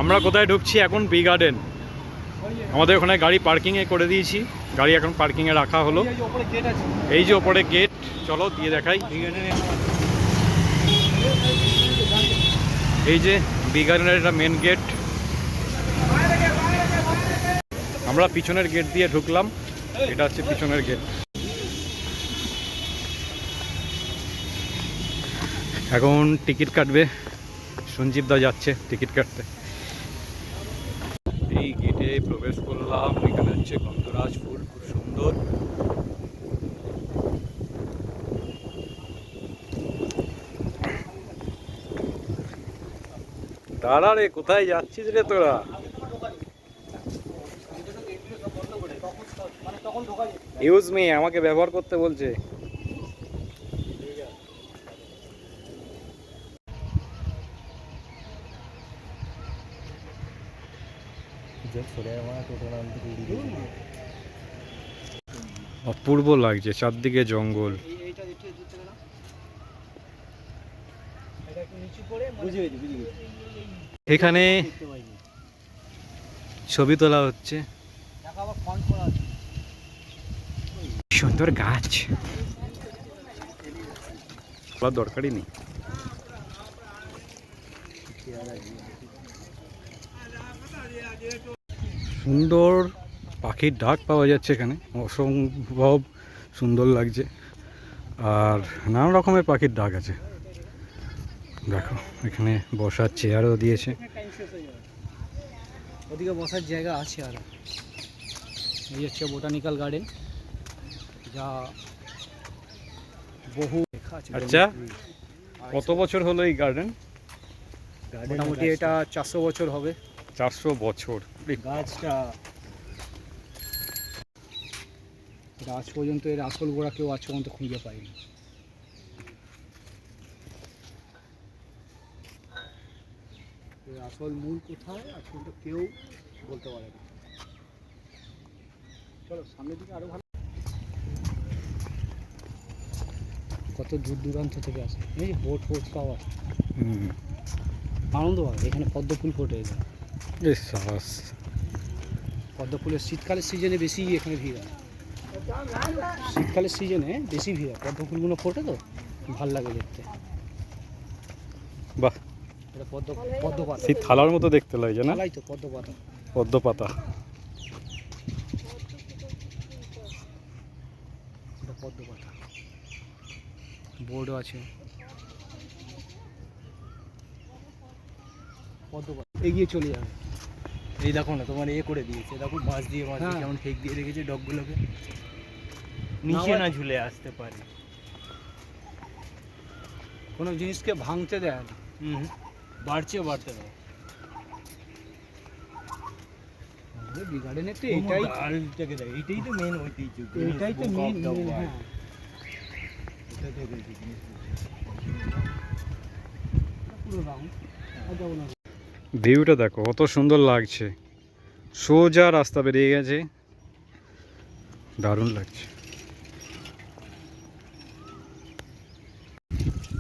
আমরা কোথায় ঢুকছি এখন? B garden. আমাদের ওখানে গাড়ি পার্কিংয়ে করে দিয়েছি, গাড়ি এখন পার্কিংয়ে রাখা হলো। এই যে ওপরে গেট, চলো দিয়ে দেখাই। এই যে বি গার্ডেনের এটা মেন গেট। আমরা পিছনের গেট দিয়ে ঢুকলাম, এটা হচ্ছে পিছনের গেট। এখন টিকিট কাটবে, সঞ্জীব দা যাচ্ছে টিকিট কাটতে। এই গেটে প্রবেশ করলাম, এখানে হচ্ছে গন্ধরাজ ফুল, খুব সুন্দর। দাঁড়া রে, কোথায় যাচ্ছিস রে তোরা? ইউজ মি, আমাকে ব্যবহার করতে বলছে। অপূর্ব লাগছে, চারদিকে জঙ্গল। এখানে ছবি তোলা হচ্ছে, সুন্দর গাছ, বলার দরকারই নেই। সুন্দর পাখির ডাক পাওয়া যাচ্ছে এখানে, অসম্ভব সুন্দর লাগছে। আর নানা রকমের পাখির ডাক আছে, দেখো এখানে বসার চেয়ারও দিয়েছে। ওদিকে বসার জায়গা আছে। আর এই হচ্ছে বোটানিক্যাল গার্ডেন, যা বহু। আচ্ছা, কত বছর হলো এই গার্ডেন? মোটামুটি এটা 400 বছর হবে। 400 বছর। গাছটা আজ পর্যন্ত এর আসল গোড়া কেউ আজ পর্যন্ত খুঁজে পায়নি। এর আসল মূল কোথায় আজ পর্যন্ত কেউ বলতে পারে না। চলো সামনের দিকে আরো ভালো। কত দূর দূরান্ত থেকে আসে, এই বোট ফোট সব আসে, আনন্দ হয়। এখানে পদ্ম ফুল ফোটে, পদ্ম ফুলের শীতকালের সিজনে বেশি এখানে ভিড় হয়। শীতকালের সিজনে বেশি ভিড় হয়, পদ্ম ফুলগুলো ফোটে তো ভাল লাগে দেখতে। বাহ, এটা পদ্ম পাতা, সেই থালার মতো দেখতে লাগে না? থালাই তো পদ্ম পাতা, পদ্ম পাতা। এটা পদ্ম পাতা। বোর্ডও আছে পদ্ম পাতা। এগিয়ে চলে যাবে। এই দেখো না, তোমার করে দিয়েছে, দেখো বাঁশ দিয়ে কেমন ঠেক দিয়ে রেখেছে ডগগুলোকে, নিচে না ঝুলে আসতে পারে। কোনো জিনিসকে ভাঙতে দেয় না, বাড়তে দেয়। গার্ডেনের তো এটাই এইটাই তো মেন ঐতিহ্য, এটাই তো মেন। ভিউটা দেখো কত সুন্দর লাগছে, সোজা রাস্তা বেরিয়ে গেছে, দারুণ লাগছে।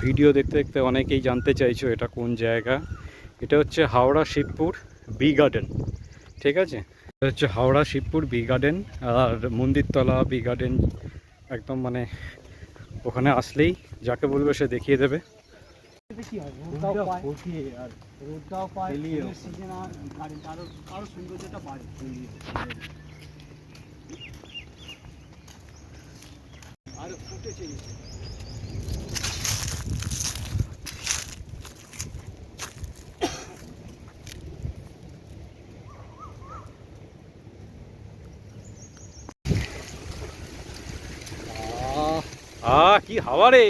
ভিডিও দেখতে দেখতে অনেকেই জানতে চাইছো এটা কোন জায়গা। এটা হচ্ছে হাওড়া শিবপুর বি গার্ডেন, ঠিক আছে? এটা হচ্ছে হাওড়া শিবপুর বি গার্ডেন, আর মন্দিরতলা বি গার্ডেন একদম, মানে ওখানে আসলেই যাকে বলবে সে দেখিয়ে দেবে। কি হাওয়া রে!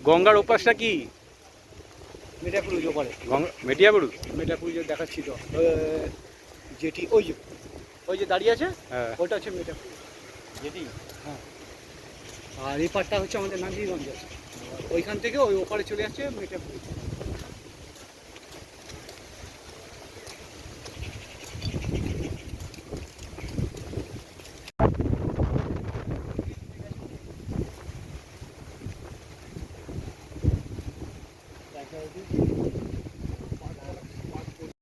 গঙ্গার ওপাশটা কি? মেটিয়াপুর ওপারে। মেটিয়াপুর দেখাচ্ছি তো, যেটি ওই যে দাঁড়িয়ে আছে, হ্যাঁ, ওটা হচ্ছে মেটিয়াপুর যেটি। হ্যাঁ, আর এই পাটটা হচ্ছে আমাদের নান্দিগঞ্জ, ওইখান থেকে ওই ওপারে চলে আসছে মেটিয়াপুর।